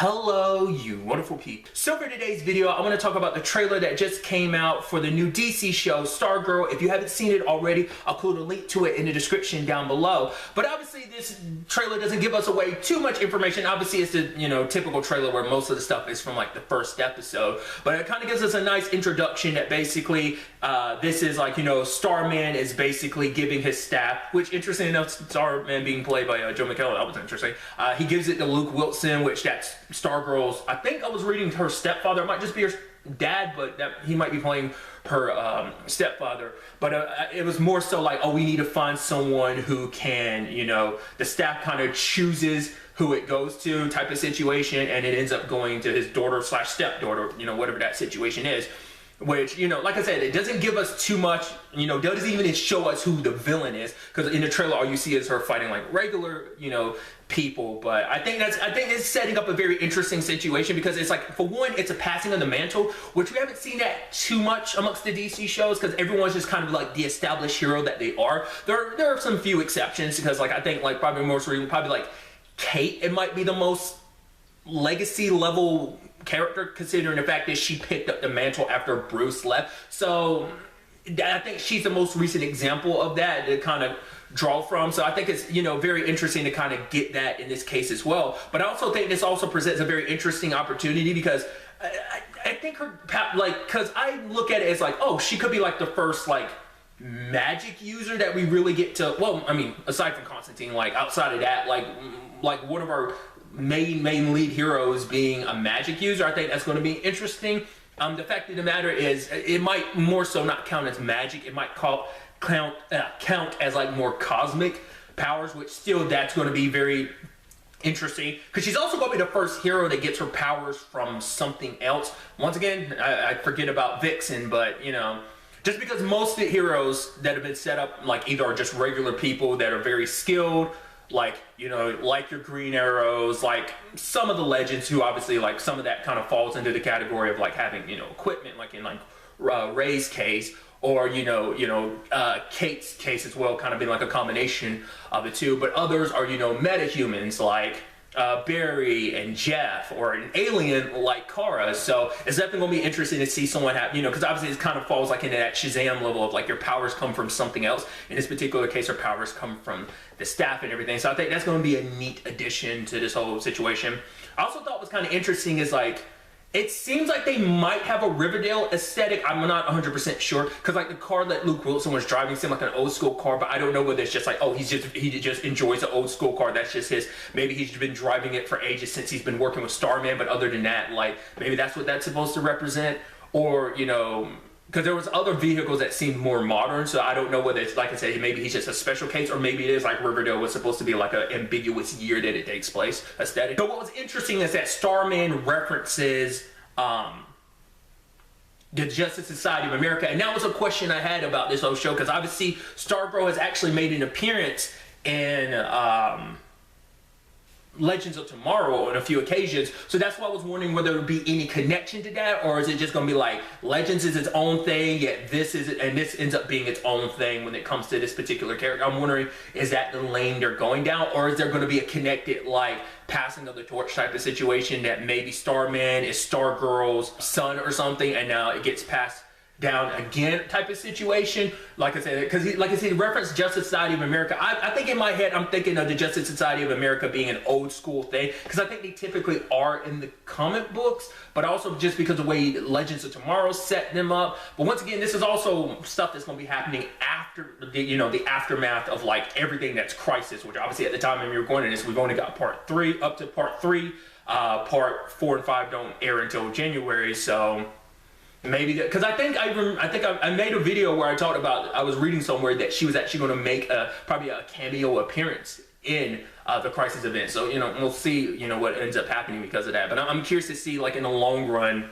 Hello, you wonderful people. So for today's video, I want to talk about the trailer that just came out for the new DC show, Stargirl. If you haven't seen it already, I'll put a link to it in the description down below. But obviously, this trailer doesn't give us away too much information. Obviously, it's the, typical trailer where most of the stuff is from like the first episode. But it kind of gives us a nice introduction that basically, this is like, Starman is basically giving his staff, which interesting enough, Starman being played by Joe McHale, that was interesting. He gives it to Luke Wilson, which that's Stargirl's, I think I was reading her stepfather. It might just be her dad, but he might be playing her stepfather. But it was more so like, oh, we need to find someone who can, the staff kind of chooses who it goes to type of situation, and it ends up going to his daughter slash stepdaughter, whatever that situation is. Which, like I said, it doesn't give us too much, doesn't even show us who the villain is, because in the trailer all you see is her fighting like regular, people. But I think it's setting up a very interesting situation, because it's like, for one, it's a passing of the mantle, which we haven't seen that too much amongst the DC shows, because everyone's just kind of like the established hero that they are. There are some few exceptions, because like I think like probably like Kate, it might be the most legacy level character, considering the fact that she picked up the mantle after Bruce left. So I think she's the most recent example of that to kind of draw from. So I think it's, very interesting to kind of get that in this case as well. But I also think this also presents a very interesting opportunity, because I think her, like, because I look at it as like, oh, she could be like the first like magic user that we really get to, well, I mean, aside from Constantine, like outside of that, like one of our main lead heroes being a magic user. I think that's going to be interesting. The fact of the matter is, it might more so not count as magic. It might count as like more cosmic powers, which still that's going to be very interesting, because she's also going to be the first hero that gets her powers from something else. Once again, I forget about Vixen, but just because most of the heroes that have been set up like either are just regular people that are very skilled, like like your Green Arrows, like some of the legends who obviously like some of that kind of falls into the category of like having equipment, like in like Ray's case, or Kate's case as well, kind of being like a combination of the two. But others are metahumans like Barry and Jeff, or an alien like Kara. So it's definitely going to be interesting to see someone have, because obviously it kind of falls like into that Shazam level of like your powers come from something else. In this particular case, her powers come from the staff and everything. So I think that's going to be a neat addition to this whole situation. I also thought was kind of interesting is like, it seems like they might have a Riverdale aesthetic. I'm not 100% sure, because like the car that Luke Wilson was driving seemed like an old school car, but I don't know whether it's just like, oh, he just enjoys an old school car. That's just his. Maybe he's been driving it for ages since he's been working with Starman. But other than that, like maybe that's what that's supposed to represent, or because there was other vehicles that seemed more modern. So I don't know whether it's, like I said, maybe he's just a special case, or maybe it is like Riverdale was supposed to be like an ambiguous year that it takes place aesthetic. So what was interesting is that Starman references the Justice Society of America, and that was a question I had about this whole show, because obviously Stargirl has actually made an appearance in Legends of Tomorrow on a few occasions. So that's why I was wondering whether there would be any connection to that, or is it just going to be like Legends is its own thing, yet this is, and this ends up being its own thing when it comes to this particular character. I'm wondering, is that the lane they're going down, or is there going to be a connected like passing of the torch type of situation, that maybe Starman is Stargirl's son or something, and now it gets passed down again type of situation. Like I said, because like I said, he referenced Justice Society of America. I think in my head, I'm thinking of the Justice Society of America being an old school thing, because I think they typically are in the comic books, but also just because of the way Legends of Tomorrow set them up. But once again, this is also stuff that's going to be happening after the aftermath of like everything that's Crisis, which obviously at the time when we were going to this, we've only got part 3 up to part 3. Part 4 and 5 don't air until January, so maybe because I think I made a video where I talked about, I was reading somewhere that she was actually going to make probably a cameo appearance in the Crisis event. So we'll see what ends up happening because of that. But I'm curious to see like in the long run,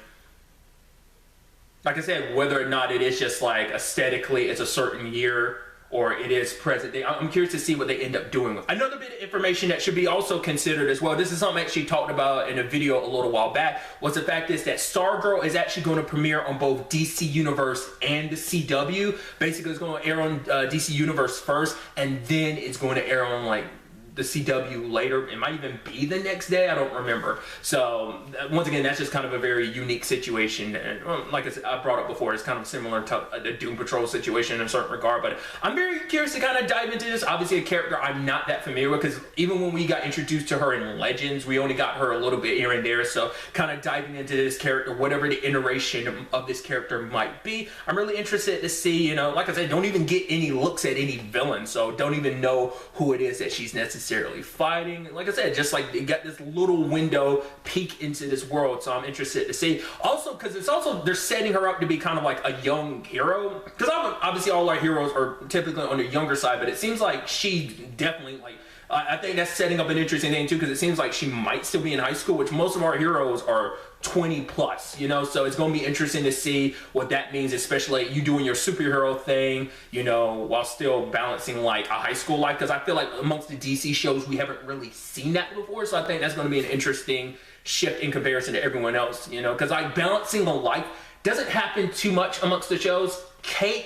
like I said, whether or not it is just like aesthetically it's a certain year, or it is present day. I'm curious to see what they end up doing. Another bit of information that should be also considered as well, this is something I actually talked about in a video a little while back, was the fact is that Stargirl is actually going to premiere on both DC Universe and the CW. Basically, it's going to air on DC Universe first, and then it's going to air on like the CW later. It might even be the next day. I don't remember. So once again, that's just kind of a very unique situation. And like I brought up before, it's kind of similar to the Doom Patrol situation in a certain regard. But I'm very curious to kind of dive into this. Obviously, a character I'm not that familiar with, because even when we got introduced to her in Legends, we only got her a little bit here and there. So kind of diving into this character, whatever the iteration of this character might be, I'm really interested to see. You know, like I said, don't even get any looks at any villain, so don't even know who it is that she's necessarily fighting. Like I said, just like they got this little window peek into this world, so I'm interested to see. Also, because it's also, they're setting her up to be kind of like a young hero, because obviously all our heroes are typically on the younger side, but it seems like she definitely, like, I think that's setting up an interesting thing too, because it seems like she might still be in high school, which most of our heroes are 20 plus, you know, so it's going to be interesting to see what that means, especially you doing your superhero thing, you know, while still balancing like a high school life, because I feel like amongst the DC shows we haven't really seen that before, so I think that's going to be an interesting shift in comparison to everyone else, you know, because like balancing a life doesn't happen too much amongst the shows. Kate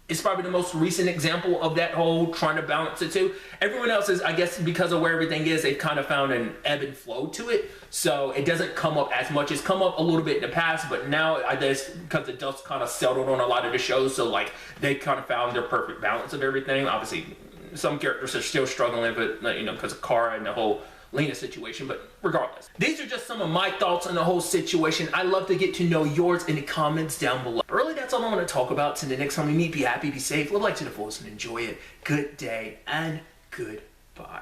is probably the most recent example of that whole trying to balance it too. Everyone else is, I guess, because of where everything is, they've kind of found an ebb and flow to it. So it doesn't come up as much. It's come up a little bit in the past, but now I guess because the dust kind of settled on a lot of the shows, so like they kind of found their perfect balance of everything. Obviously, some characters are still struggling, but you know, because of Kara and the whole Lena situation, but regardless, these are just some of my thoughts on the whole situation. I'd love to get to know yours in the comments down below. But really, that's all I want to talk about. Till the next time we meet, be happy, be safe, live life to the fullest, and enjoy it. Good day and good